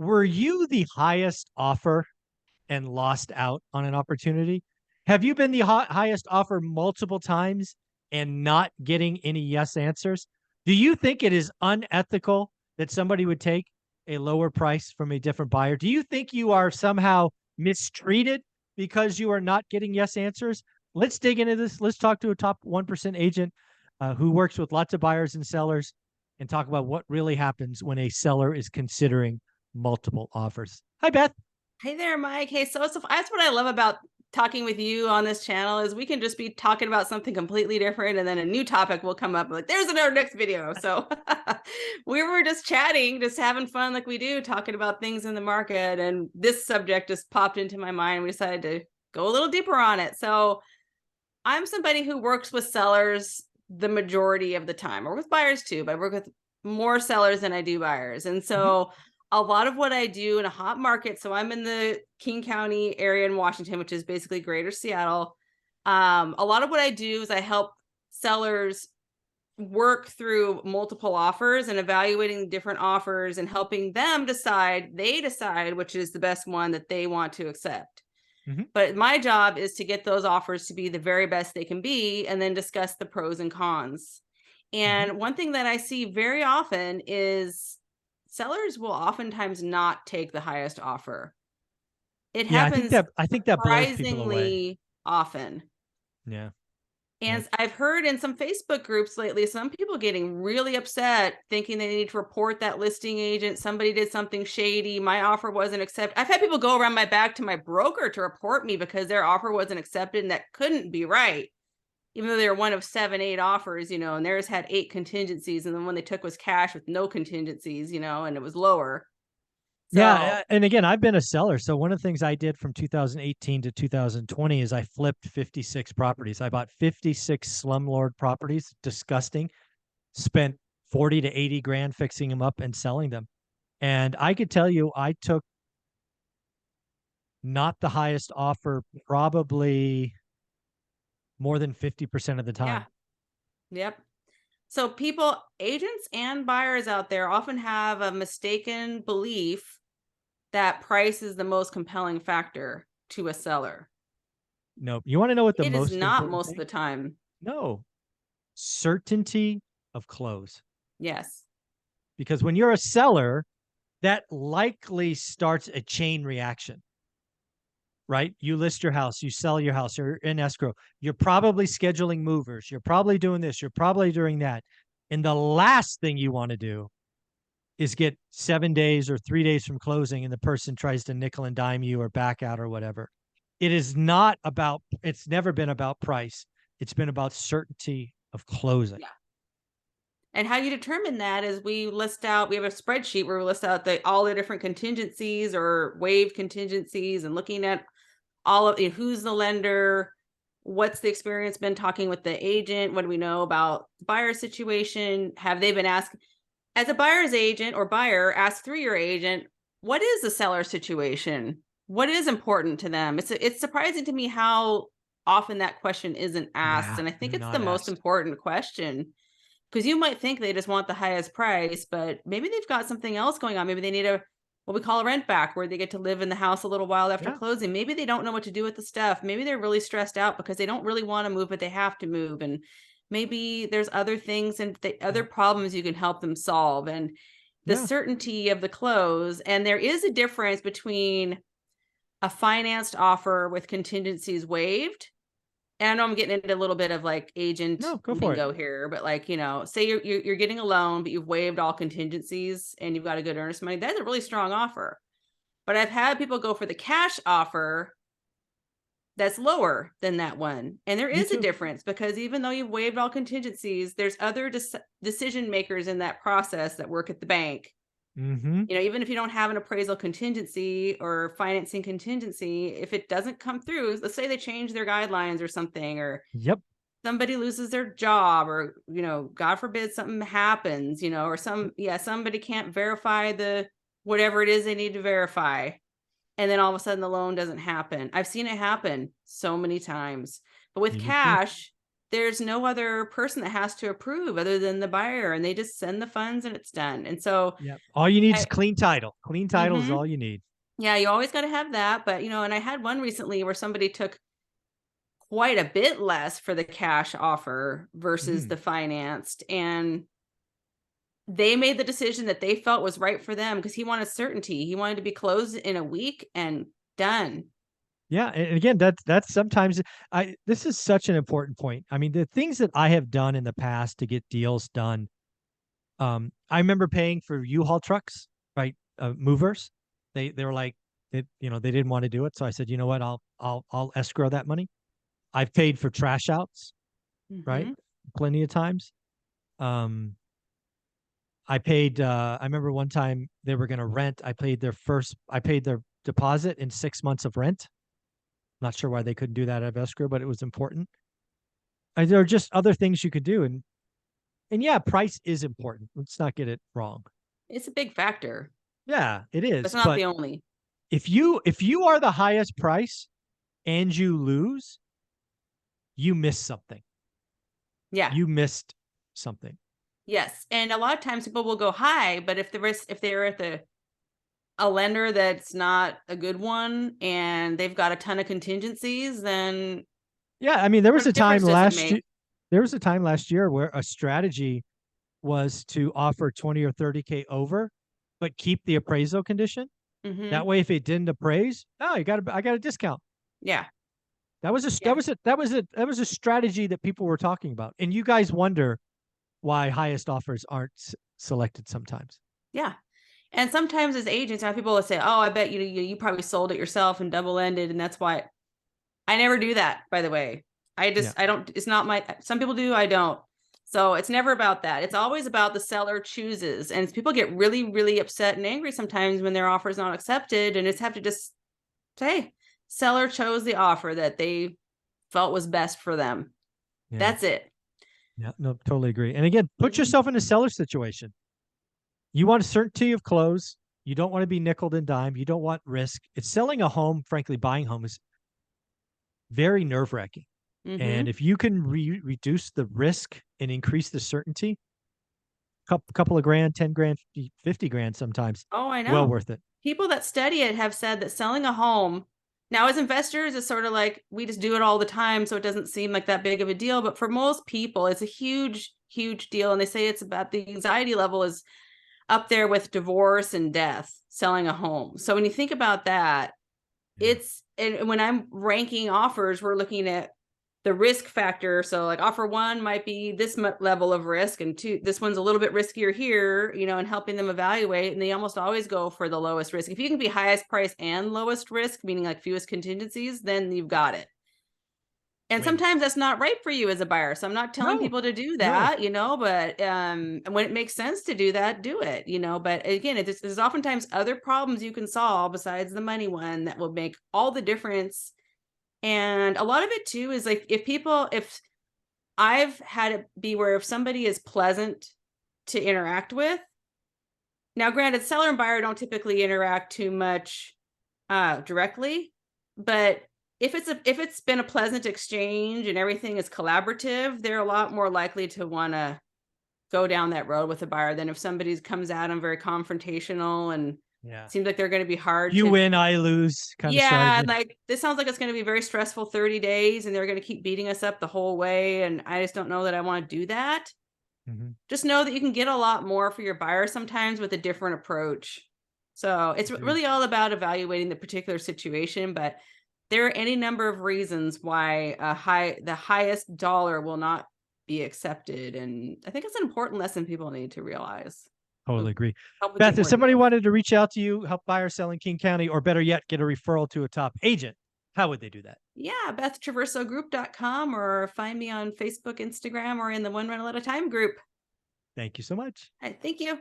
were you the highest offer and lost out on an opportunity? Have you been the highest offer multiple times and not getting any yes answers? Do you think it is unethical that somebody would take a lower price from a different buyer? Do you think you are somehow mistreated because you are not getting yes answers? Let's dig into this. Let's talk to a top 1% agent who works with lots of buyers and sellers and talk about what really happens when a seller is considering multiple offers. Hi, Beth. Hey there, Mike. Hey, so that's what I love about talking with you on this channel is we can just be talking about something completely different and then a new topic will come up like there's another next video. So we were just chatting, just having fun like we do, talking about things in the market, and this subject just popped into my mind. We decided to go a little deeper on it. So I'm somebody who works with sellers the majority of the time, or with buyers too, but I work with more sellers than I do buyers. And so a lot of what I do in a hot market, so I'm in the King County area in Washington, which is basically greater Seattle. A lot of what I do is I help sellers work through multiple offers and evaluating different offers and helping them decide which is the best one that they want to accept. But my job is to get those offers to be the very best they can be and then discuss the pros and cons. And one thing that I see very often is sellers will oftentimes not take the highest offer. It happens I think that blows people away. surprisingly often. Yeah. And I've heard in some Facebook groups lately, some people getting really upset thinking they need to report that listing agent. Somebody did something shady. My offer wasn't accepted. I've had people go around my back to my broker to report me because their offer wasn't accepted, and that couldn't be right. Even though they were one of 7, 8 offers, and theirs had 8 contingencies, and the one they took was cash with no contingencies, and it was lower. Yeah, and again, I've been a seller. So one of the things I did from 2018 to 2020 is I flipped 56 properties. I bought 56 slumlord properties, disgusting. Spent 40 to 80 grand fixing them up and selling them. And I could tell you I took not the highest offer probably more than 50% of the time. Yeah. Yep. So agents and buyers out there often have a mistaken belief that price is the most compelling factor to a seller. Nope. You want to know what the It is most not important most thing? of the time. No. Certainty of close. Yes. Because when you're a seller, that likely starts a chain reaction, right? You list your house, you sell your house, you're in escrow. You're probably scheduling movers. You're probably doing this. You're probably doing that. And the last thing you want to do is get 7 days or 3 days from closing and the person tries to nickel and dime you or back out or whatever. It's never been about price. It's been about certainty of closing. Yeah. And how you determine that is we have a spreadsheet where we list out all the different contingencies or waived contingencies and looking at all of who's the lender, what's the experience been talking with the agent, what do we know about the buyer situation, have they been asked as a buyer's agent or buyer, ask through your agent, what is the seller situation? What is important to them? It's surprising to me how often that question isn't asked. And I think it's the most important question, because you might think they just want the highest price, but maybe they've got something else going on. Maybe they need what we call a rent back, where they get to live in the house a little while after closing. Maybe they don't know what to do with the stuff. Maybe they're really stressed out because they don't really want to move, but they have to move. And maybe there's other things and other problems you can help them solve. And the certainty of the close. And there is a difference between a financed offer with contingencies waived. And I know I'm getting into a little bit of like agent lingo here, but say you're getting a loan, but you've waived all contingencies and you've got a good earnest money. That's a really strong offer. But I've had people go for the cash offer that's lower than that one. And there is a difference, because even though you've waived all contingencies, there's other decision makers in that process that work at the bank. Even if you don't have an appraisal contingency or financing contingency, if it doesn't come through, let's say they change their guidelines or something, or somebody loses their job, or, God forbid something happens, or somebody can't verify whatever it is they need to verify. And then all of a sudden the loan doesn't happen. I've seen it happen so many times. But with cash, there's no other person that has to approve other than the buyer, and they just send the funds and it's done. And so Yeah. All you need is I clean title. Clean title is mhm. all you need. Yeah, you always gotta have that, but, and I had one recently where somebody took quite a bit less for the cash offer versus Mm. the financed, and they made the decision that they felt was right for them because he wanted certainty. He wanted to be closed in a week and done. Yeah, and again, that's sometimes I this is such an important point. I mean, the things that I have done in the past to get deals done. I remember paying for U-Haul trucks, right? Movers. They were like, they didn't want to do it, so I said, you know what, I'll escrow that money. I've paid for trash outs, right? Mhm. Plenty of times. Um, I paid. I remember one time they were going to rent. I paid their deposit in 6 months of rent. Not sure why they couldn't do that out of escrow, but it was important. And there are just other things you could do, and yeah, price is important. Let's not get it wrong. It's a big factor, Yeah, it but it's is. not But the only. if you are the highest price and you lose, you miss something. Yeah. You missed something. Yes, and a lot of times people will go high, but if they're at a lender that's not a good one and they've got a ton of contingencies, then Yeah, I mean, there was what a time difference does it last make? year. There was a time last year where a strategy was to offer 20 or 30K over, but keep the appraisal condition. That Mhm. way, if it didn't appraise, oh, I got a discount. Yeah. That was a Yeah. strategy that people were talking about, and you guys wonder why highest offers aren't selected sometimes. Yeah. And sometimes as agents, I have people that say, "Oh, I bet you probably sold it yourself and double ended, and that's why." I never do that, by the way. Yeah, I don't. It's not my. Some people do. I don't. So it's never about that. It's always about the seller chooses, and people get really, really upset and angry sometimes when their offer is not accepted, and it's have to just say, seller chose the offer that they felt was best for them. yeah, That's it. yeah. No, totally agree. And again, put Mhm. yourself in a seller situation. You want certainty of close. You don't want to be nickeled and dimed. You don't want risk. It's selling a home. Frankly, buying home is very nerve wracking. And Mhm. if you can reduce the risk and increase the certainty, couple of grand, 10 grand, 50 grand sometimes, Oh, I well know. worth it. People that study it have said that selling a home now as investors is sort of like we just do it all the time, so it doesn't seem like that big of a deal. But for most people, it's a huge, huge deal. And they say it's about the anxiety level is up there with divorce and death, selling a home. So when you think about that, Yeah. it's and when I'm ranking offers, we're looking at the risk factor. So like offer one might be this level of risk, and two, this one's a little bit riskier here, and helping them evaluate. And they almost always go for the lowest risk. If you can be highest price and lowest risk, meaning like fewest contingencies, then you've got it. And Win. sometimes that's not right for you as a buyer. So I'm not telling No, people to do no. that, but when it makes sense to do that, do it. But again, there's oftentimes other problems you can solve besides the money one that will make all the difference. And a lot of it too is like if I've had it be where if somebody is pleasant to interact with, now granted, seller and buyer don't typically interact too much directly, but if it's been a pleasant exchange and everything is collaborative, they're a lot more likely to want to go down that road with a buyer than if somebody comes at them very confrontational and Yeah. seems like they're going to be hard You to. win, I lose kind of Yeah, strategy. like this sounds like it's going to be very stressful 30 days and they're going to keep beating us up the whole way, and I just don't know that I want to do that. Hmm. Just know that you can get a lot more for your buyer sometimes with a different approach. So it's Agreed. really all about evaluating the particular situation, but there are any number of reasons why the highest dollar will not be accepted. And I think it's an important lesson people need to realize. Totally It'll agree. help with Beth, get if more somebody deals. wanted to reach out to you, help buy or sell in King County, or better yet, get a referral to a top agent, how would they do that? Yeah, BethTraversogroup.com or find me on Facebook, Instagram, or in the One Rental at a Time group. Thank you so much. All right, thank you.